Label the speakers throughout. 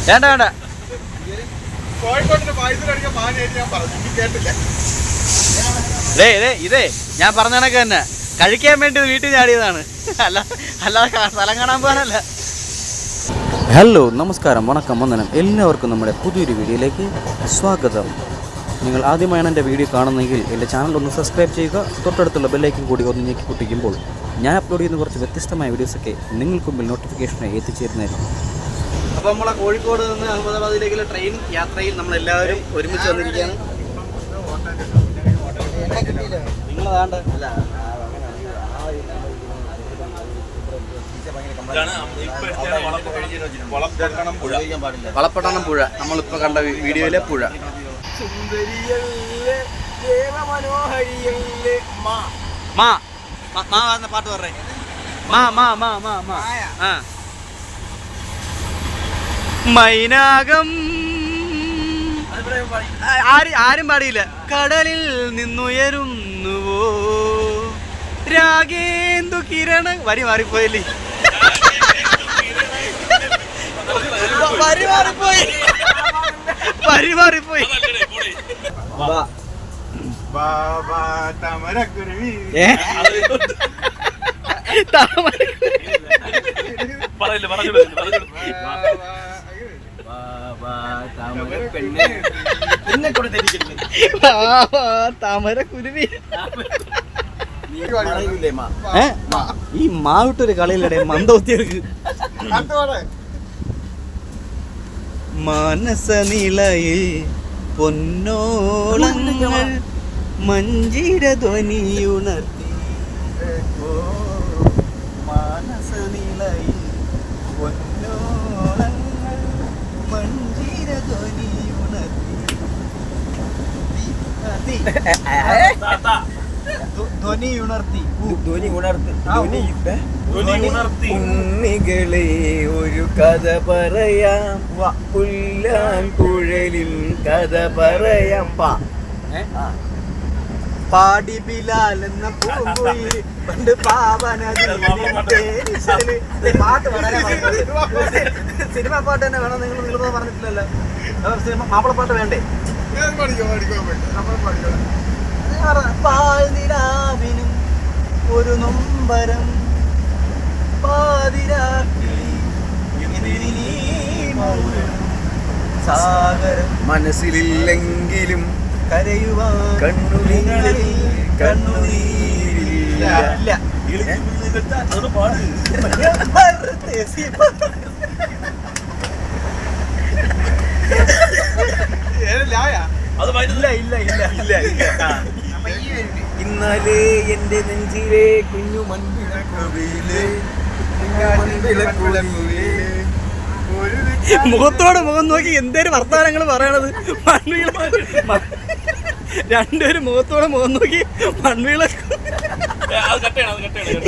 Speaker 1: വേണ്ട വേണ്ട ഇതേ ഞാൻ പറഞ്ഞ കണക്ക് തന്നെ കഴിക്കാൻ വേണ്ടി വീട്ടിൽ ചാടിയതാണ്, അല്ലാതെ സ്ഥലം കാണാൻ പോകാനല്ല. ഹലോ, നമസ്കാരം, വണക്കം, വന്ദനം. എല്ലാവർക്കും നമ്മുടെ പുതിയൊരു വീഡിയോയിലേക്ക് സ്വാഗതം. നിങ്ങൾ ആദ്യമായാണ് എൻ്റെ വീഡിയോ കാണുന്നതെങ്കിൽ എൻ്റെ ചാനൽ ഒന്ന് സബ്സ്ക്രൈബ് ചെയ്യുക. തൊട്ടടുത്തുള്ള ബെല്ലൈക്കൻ കൂടി ഒന്ന് ഞെക്കി പൊട്ടിക്കുമ്പോൾ ഞാൻ അപ്ലോഡ് ചെയ്യുന്ന കുറച്ച് വ്യത്യസ്തമായ വീഡിയോസൊക്കെ നിങ്ങൾക്ക് മുമ്പിൽ നോട്ടിഫിക്കേഷനായി എത്തിച്ചേരുന്നതായിരിക്കും. അപ്പോൾ നമ്മളെ കോഴിക്കോട് നിന്ന് അഹമ്മദാബാദിലേക്കുള്ള ട്രെയിൻ യാത്രയിൽ നമ്മളെല്ലാവരും ഒരുമിച്ച് വന്നിരിക്കുകയാണ്. നിങ്ങളതാണ്ട് അല്ല വളപ്പട്ടണം പുഴ, നമ്മളിപ്പോൾ കണ്ട വീഡിയോയിലെ പുഴ. പാട്ട് പറ. മൈനാകം ആരും പാടിയില്ല. കടലിൽ നിന്നുയരുന്നുവോ രാഗേന്ദു കിരണ. വരി മാറിപ്പോയല്ലേ, വരി മാറിപ്പോയി. താമരക്കുരുവി. ഈ മാവിട്ടൊരു കളിയിലടെ മന്ദോത്തിയർക്ക്. മനസനിലയിൽ പൊന്നോളങ്ങൾ മഞ്ജീര ധ്വനിയുണർത്തി. മനസനിലയിൽ പൊന്നോളങ്ങൾ മഞ്ജീര ഉണ്ണികളെ ഒരു കഥ പറയാം, പുല്ലാൻ കുഴലിൽ കഥ പറയാം. പാടി ബിലാൽ എന്ന പൂങ്കുയി പണ്ട് പാട്ട് സിനിമ പാട്ട് തന്നെ വേണം. നിങ്ങൾ പറഞ്ഞിട്ടില്ലല്ലോ സിനിമ മാപ്പിളപ്പാട്ട് വേണ്ടേ? പാൽനിലാവിനും ഒരു നൊമ്പരം പാതിരാക്കി സാഗരം മനസ്സിലില്ലെങ്കിലും കരയുവാൻ കണ്ണുനീരില്ല. ഇന്നലെ എന്റെ നെഞ്ചിലെ കുഞ്ഞു മൺവിളക്കുവിലെ മുഖത്തോട് മുഖം നോക്കി എന്തേലും വർത്തമാനങ്ങൾ പറയണത്. രണ്ടുപേരും മുഖത്തോടെ മുഖം നോക്കി മൺവിളക്ക്.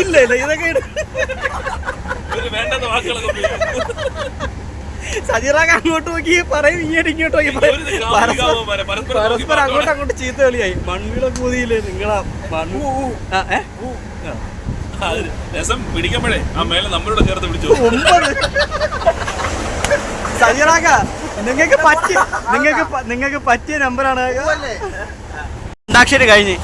Speaker 1: ഇല്ല ഇതൊക്കെ സജീറാക്ക് അങ്ങോട്ട് നോക്കി പറയും, ഇങ്ങോട്ട് നോക്കി പറയും. പരസ്പരം അങ്ങോട്ട് ചീത്ത കളിയായി. മൺവിളക്ക് കൂതിയില്ലേ നിങ്ങളാ സജീറാക്ക, നിങ്ങൾക്ക് പറ്റിയ നമ്പറാണ്. അന്താക്ഷരി കഴിഞ്ഞ്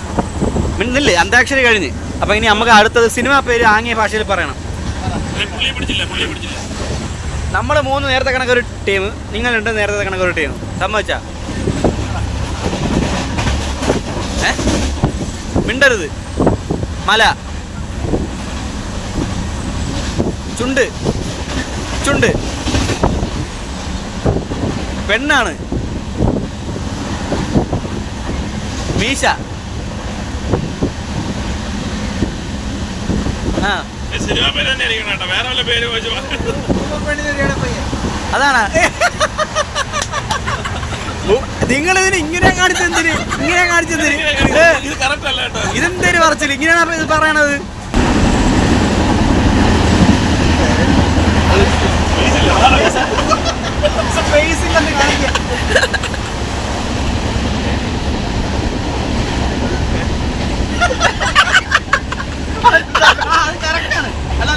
Speaker 1: മിന്നില്ലേ, അന്താക്ഷരി കഴിഞ്ഞ്. അപ്പൊ ഇനി നമുക്ക് അടുത്തത് സിനിമ പേര് ആംഗ്യ ഭാഷയിൽ പറയണം. നമ്മൾ 3 നേരത്തെ കണക്കൊരു ടീം, നിങ്ങൾ 2 നേരത്തെ കണക്കൊരു ടീം. സമ്മതിച്ചാ? മിണ്ടരുത്. മല, ചുണ്ട്, പെണ്ണാണ്, മീശ, അതാണ്. നിങ്ങളിതിന് ഇങ്ങനെ കാണിച്ചെന്തിന്? ഇതെന്തേര് പറച്ചില്ല? ഇങ്ങനെയാണ് ഇത് പറയണത്.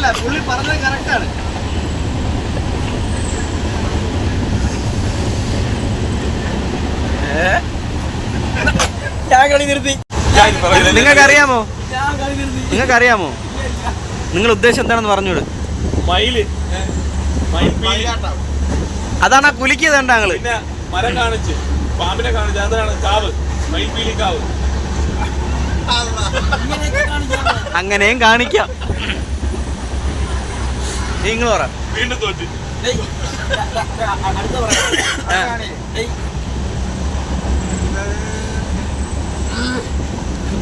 Speaker 1: അല്ല, പുള്ളി പറഞ്ഞത് കറക്റ്റാണ്.
Speaker 2: ഞാൻ കളി നിർത്തി.
Speaker 1: നിങ്ങൾക്കറിയാമോ? നിങ്ങൾ ഉദ്ദേശം എന്താണെന്ന് പറഞ്ഞോട്. അതാണ് ആ കുലിക്കിയത് ഞങ്ങള്.
Speaker 2: മരം കാണിച്ച് പാമ്പിനെ കാണിച്ച് അതാണ് കാവ്, മയിൽപീലി കാവ്.
Speaker 1: അങ്ങനെയും കാണിക്കാം. നിങ്ങൾ പറ.
Speaker 2: വീണ്ടും തോറ്റ്.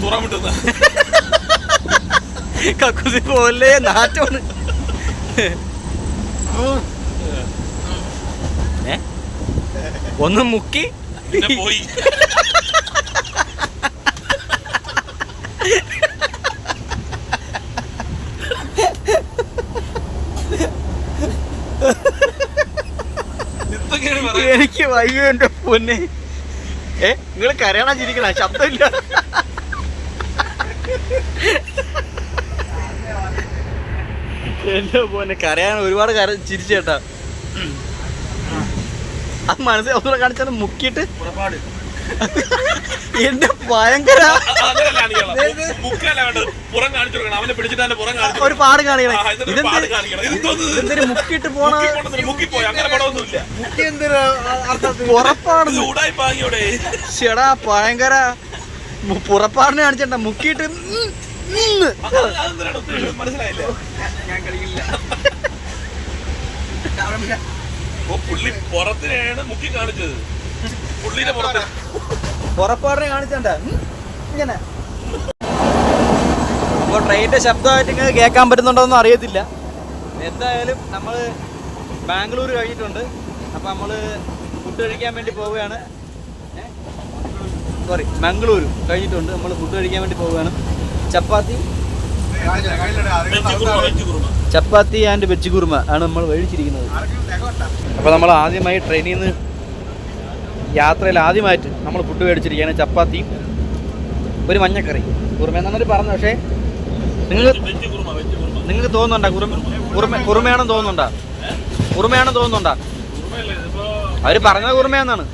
Speaker 2: തുറമുട്ടുന്ന
Speaker 1: കക്കുസി പോലെ നാറ്റമാണ്. ഒന്ന് മുക്കി
Speaker 2: പോയി.
Speaker 1: എനിക്ക് വയ്യ എന്റെ പൊന്നെ. നിങ്ങൾ കരയണ ചിരിക്കണ ശബ്ദമില്ല. എന്റെ പൊന്നെ കരയാൻ ഒരുപാട് ചിരിച്ചേട്ടാ. അത് മനസ്സിൽ ഒന്നുകൂടെ കാണിച്ചാൽ മുക്കിയിട്ട് എന്റെ ഭയങ്കര ഒരു പാട് കാണിക്കണം. ഇതെന്തൊരു മുക്കിയിട്ട് പോണ പുറപ്പാട്. ചേടാ ഭയങ്കര പുറപ്പാടിനെ കാണിച്ചേട്ടാ മുക്കിയിട്ട്.
Speaker 2: മനസ്സിലായില്ലേ? പുള്ളി പുറത്തിനെയാണ് മുക്കി കാണിച്ചത്. പുള്ളിയുടെ
Speaker 1: പുറപ്പാടിനെ കാണിച്ചണ്ട ഇങ്ങനെ. ഇപ്പോൾ ട്രെയിനിന്റെ ശബ്ദമായിട്ട് ഇങ്ങനെ കേൾക്കാൻ പറ്റുന്നുണ്ടോന്നും അറിയത്തില്ല. എന്തായാലും നമ്മൾ ബാംഗ്ലൂർ കഴിഞ്ഞിട്ടുണ്ട്. അപ്പം നമ്മൾ ഫുഡ് കഴിക്കാൻ വേണ്ടി പോവുകയാണ്. മംഗളൂരു കഴിഞ്ഞിട്ടുണ്ട്. നമ്മൾ ഫുഡ് കഴിക്കാൻ വേണ്ടി പോവുകയാണ്. ചപ്പാത്തി ആൻഡ് വെജ് കുറുമ ആണ് നമ്മൾ മേടിച്ചിരിക്കുന്നത്. അപ്പോൾ നമ്മൾ ആദ്യമായി ട്രെയിനിൽ നിന്ന് യാത്രയിൽ ആദ്യമായിട്ട് നമ്മൾ ഫുഡ് മേടിച്ചിരിക്കുകയാണ്. ചപ്പാത്തിയും ഒരു മഞ്ഞക്കറി. കുറുമ എന്നാണ് പറഞ്ഞത്. പക്ഷേ നിങ്ങൾക്ക് തോന്നുന്നുണ്ടോ കുറുമയാണെന്ന് തോന്നുന്നുണ്ടോ? അവർ പറഞ്ഞത് കുറുമയെന്നാണ്.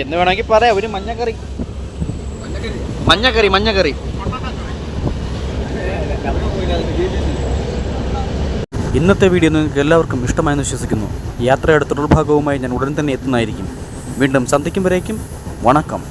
Speaker 1: എന്ന് വേണമെങ്കിൽ പറയാം. ഒരു മഞ്ഞക്കറി. ഇന്നത്തെ വീഡിയോ നിങ്ങൾക്ക് എല്ലാവർക്കും ഇഷ്ടമായെന്ന് വിശ്വസിക്കുന്നു. യാത്രയുടെ തുടർഭാഗവുമായി ഞാൻ ഉടൻ തന്നെ എത്തുന്നതായിരിക്കും. വീണ്ടും സന്ധിക്കും വരേക്കും വണക്കം.